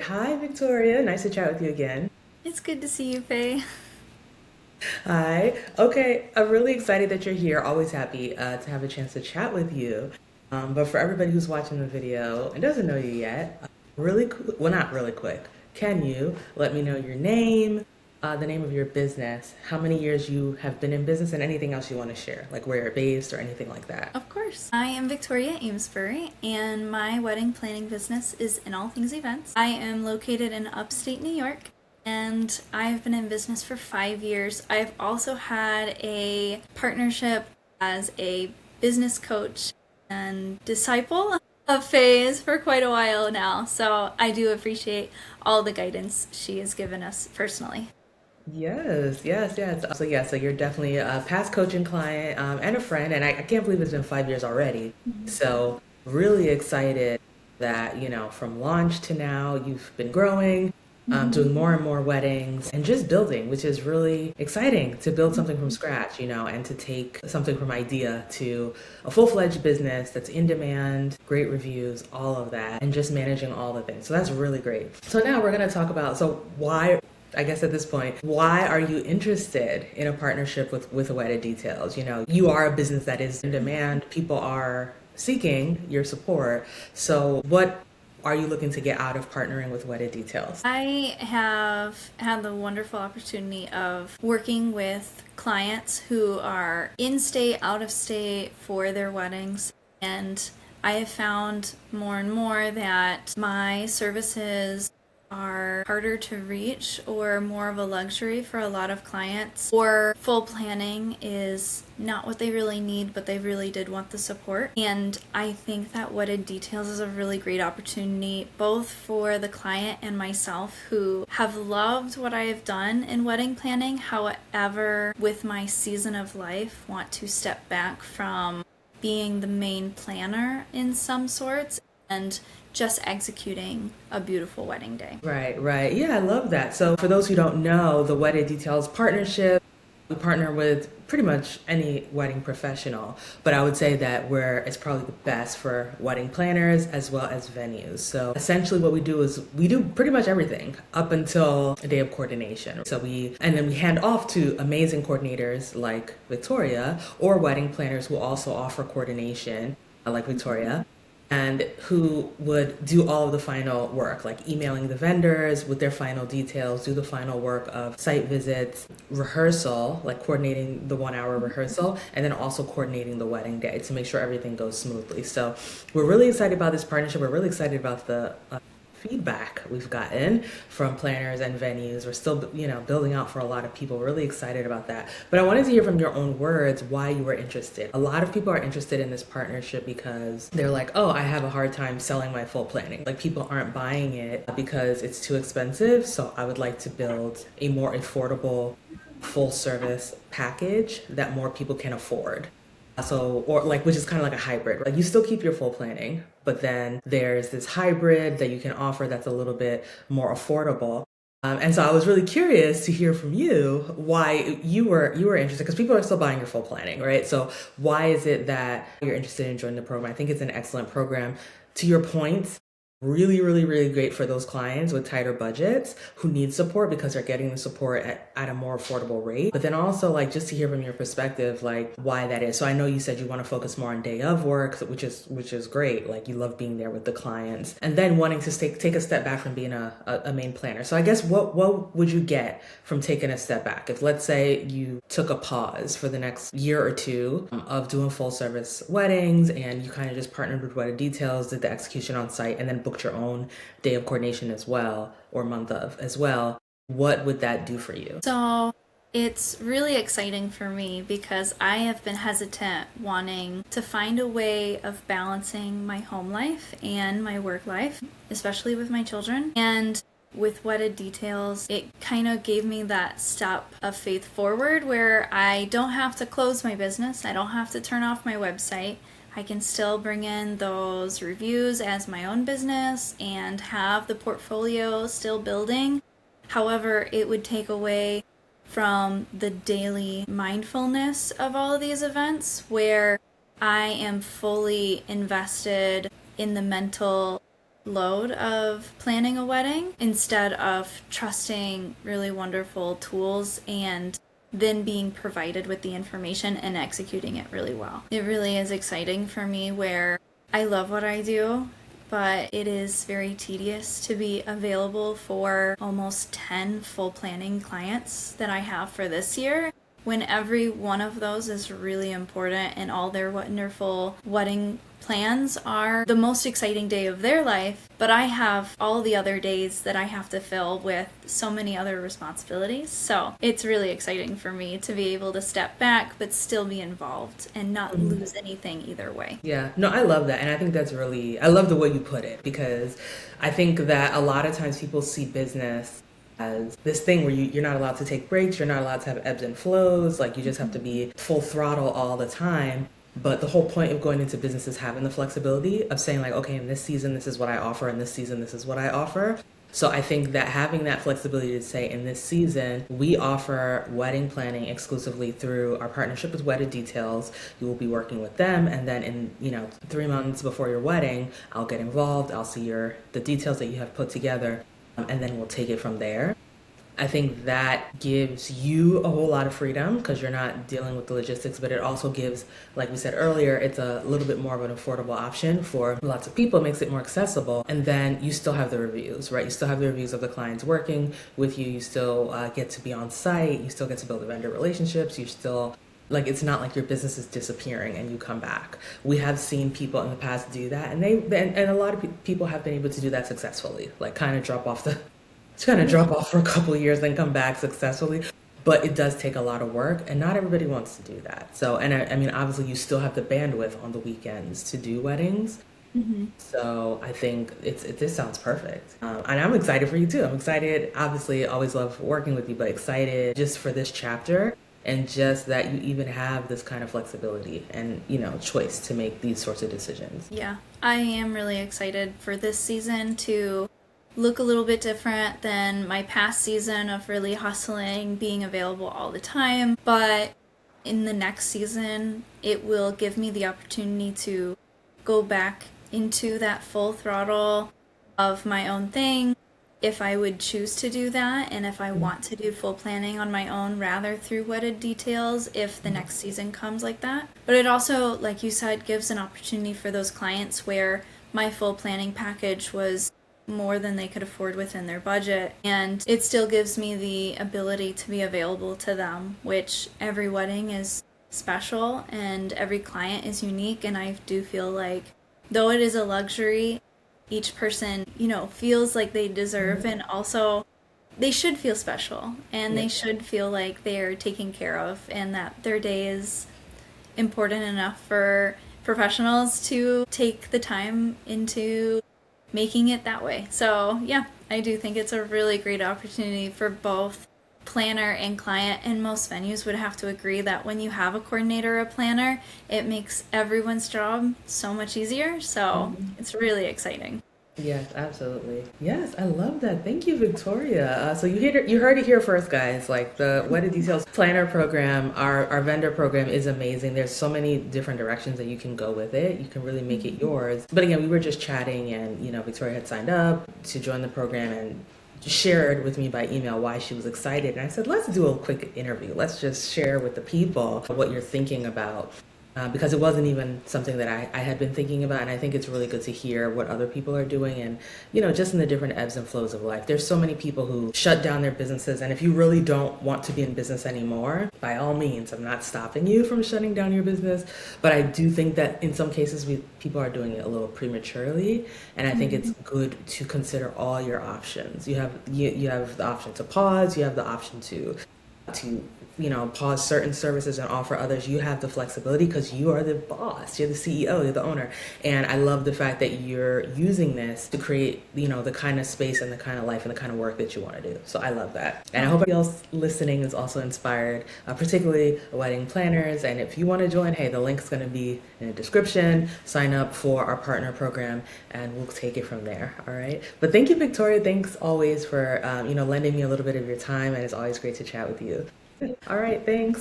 Hi, Victoria. Nice to chat with you again. It's good to see you, Faye. Hi. Okay, I'm really excited that you're here. Always happy to have a chance to chat with you. But for everybody who's watching the video and doesn't know you yet, well, not really quick. Can you let me know your name, the name of your business, how many years you have been in business, and anything else you want to share, like where you're based or anything like that? Of course. I am Victoria Amesbury, and my wedding planning business is In All Things Events. I am located in upstate New York, and I've been in business for 5 years. I've also had a partnership as a business coach and disciple of Faye's for quite a while now, so I do appreciate all the guidance she has given us personally. Yes, yes, yes. So yeah, so you're definitely a past coaching client and a friend, and I can't believe it's been 5 years already. So really excited that, from launch to now, you've been growing, doing more and more weddings, and just building, which is really exciting to build something from scratch, and to take something from idea to a full-fledged business that's in demand, great reviews, all of that, and just managing all the things. So that's really great. So now we're going to talk about, so why I guess at this point, why are you interested in a partnership with Wedded Details? You are a business that is in demand. People are seeking your support. So what are you looking to get out of partnering with Wedded Details? I have had the wonderful opportunity of working with clients who are in state, out of state for their weddings, and I have found more and more that my services are harder to reach or more of a luxury for a lot of clients, or full planning is not what they really need, but they really did want the support. And I think that Wedded Details is a really great opportunity both for the client and myself, who have loved what I have done in wedding planning. However, with my season of life, want to step back from being the main planner in some sorts and just executing a beautiful wedding day. Right, right. Yeah, I love that. So for those who don't know, the Wedded Details partnership, we partner with pretty much any wedding professional, but I would say that it's probably the best for wedding planners as well as venues. So essentially what we do is we do pretty much everything up until a day of coordination. And then we hand off to amazing coordinators like Victoria, or wedding planners who also offer coordination like Victoria, and who would do all of the final work, like emailing the vendors with their final details, do the final work of site visits, rehearsal, like coordinating the 1 hour rehearsal, and then also coordinating the wedding day to make sure everything goes smoothly. So we're really excited about this partnership. We're really excited about the feedback we've gotten from planners and venues. We're still, building out for a lot of people. Really excited about that. But I wanted to hear from your own words why you were interested. A lot of people are interested in this partnership because they're like, oh, I have a hard time selling my full planning. Like, people aren't buying it because it's too expensive. So I would like to build a more affordable full service package that more people can afford. So, or like, which is kind of like a hybrid. Like, you still keep your full planning, but then there's this hybrid that you can offer that's a little bit more affordable. And so I was really curious to hear from you why you were interested, because people are still buying your full planning, right? So why is it that you're interested in joining the program? I think it's an excellent program. To your point, really, really, really great for those clients with tighter budgets who need support because they're getting the support at a more affordable rate. But then also, like, just to hear from your perspective, like, why that is. So I know you said you want to focus more on day of work, which is great. Like, you love being there with the clients, and then wanting to take a step back from being a main planner. So I guess what would you get from taking a step back? If, let's say, you took a pause for the next year or two of doing full service weddings, and you kind of just partnered with Wedded Details, did the execution on site, and then booked your own day of coordination as well, or month of as well, what would that do for you? So it's really exciting for me because I have been hesitant wanting to find a way of balancing my home life and my work life, especially with my children. And with Wedded Details, it kind of gave me that step of faith forward where I don't have to close my business, I don't have to turn off my website. I can still bring in those reviews as my own business and have the portfolio still building. However, it would take away from the daily mindfulness of all of these events where I am fully invested in the mental load of planning a wedding instead of trusting really wonderful tools and then being provided with the information and executing it really well. It really is exciting for me where I love what I do, but it is very tedious to be available for almost 10 full planning clients that I have for this year, when every one of those is really important and all their wonderful wedding plans are the most exciting day of their life, but I have all the other days that I have to fill with so many other responsibilities. So it's really exciting for me to be able to step back but still be involved and not lose anything either way. Yeah, no, I love that. And I think that's really, I love the way you put it, because I think that a lot of times people see business as this thing where you're not allowed to take breaks, you're not allowed to have ebbs and flows, like you just have to be full throttle all the time. But the whole point of going into business is having the flexibility of saying like, okay, in this season, this is what I offer. In this season, this is what I offer. So I think that having that flexibility to say in this season, we offer wedding planning exclusively through our partnership with Wedded Details. You will be working with them. And then in, 3 months before your wedding, I'll get involved. I'll see the details that you have put together. And then we'll take it from there. I think that gives you a whole lot of freedom because you're not dealing with the logistics, but it also gives, like we said earlier, it's a little bit more of an affordable option for lots of people. It makes it more accessible. And then you still have the reviews, right? You still have the reviews of the clients working with you. You still get to be on site. You still get to build vendor relationships. You still, like, it's not like your business is disappearing and you come back. We have seen people in the past do that, and a lot of people have been able to do that successfully, like kind of drop off for a couple of years, then come back successfully. But it does take a lot of work, and not everybody wants to do that. So, and I mean, obviously, you still have the bandwidth on the weekends to do weddings. So I think this sounds perfect. And I'm excited for you too. I'm excited, obviously, always love working with you, but excited just for this chapter and just that you even have this kind of flexibility and, choice to make these sorts of decisions. Yeah, I am really excited for this season to look a little bit different than my past season of really hustling, being available all the time. But in the next season, it will give me the opportunity to go back into that full throttle of my own thing if I would choose to do that, and if I want to do full planning on my own rather through Wedded Details if the next season comes like that. But it also, like you said, gives an opportunity for those clients where my full planning package was more than they could afford within their budget, and it still gives me the ability to be available to them, which every wedding is special and every client is unique. And I do feel like, though it is a luxury, each person feels like they deserve, and also they should feel special, and they should feel like they're taken care of, and that their day is important enough for professionals to take the time into making it that way. So yeah, I do think it's a really great opportunity for both planner and client, and most venues would have to agree that when you have a coordinator or a planner, it makes everyone's job so much easier. So it's really exciting. Yes, absolutely. Yes, I love that. Thank you, Victoria. So you heard it here first, guys. Like the Wedded Details Planner program, our vendor program is amazing. There's so many different directions that you can go with it. You can really make it yours. But again, we were just chatting, and Victoria had signed up to join the program and shared with me by email why she was excited. And I said, let's do a quick interview. Let's just share with the people what you're thinking about. Because it wasn't even something that I had been thinking about, and I think it's really good to hear what other people are doing, and just in the different ebbs and flows of life. There's so many people who shut down their businesses, and if you really don't want to be in business anymore, by all means, I'm not stopping you from shutting down your business, but I do think that in some cases people are doing it a little prematurely, and I think it's good to consider all your options. You have the option to pause, you have the option to pause certain services and offer others. You have the flexibility because you are the boss, you're the CEO, you're the owner. And I love the fact that you're using this to create, the kind of space and the kind of life and the kind of work that you want to do. So I love that. And I hope everybody else listening is also inspired, particularly wedding planners. And if you want to join, hey, the link's going to be in the description. Sign up for our partner program and we'll take it from there. All right. But thank you, Victoria. Thanks always for, lending me a little bit of your time. And it's always great to chat with you. All right, thanks.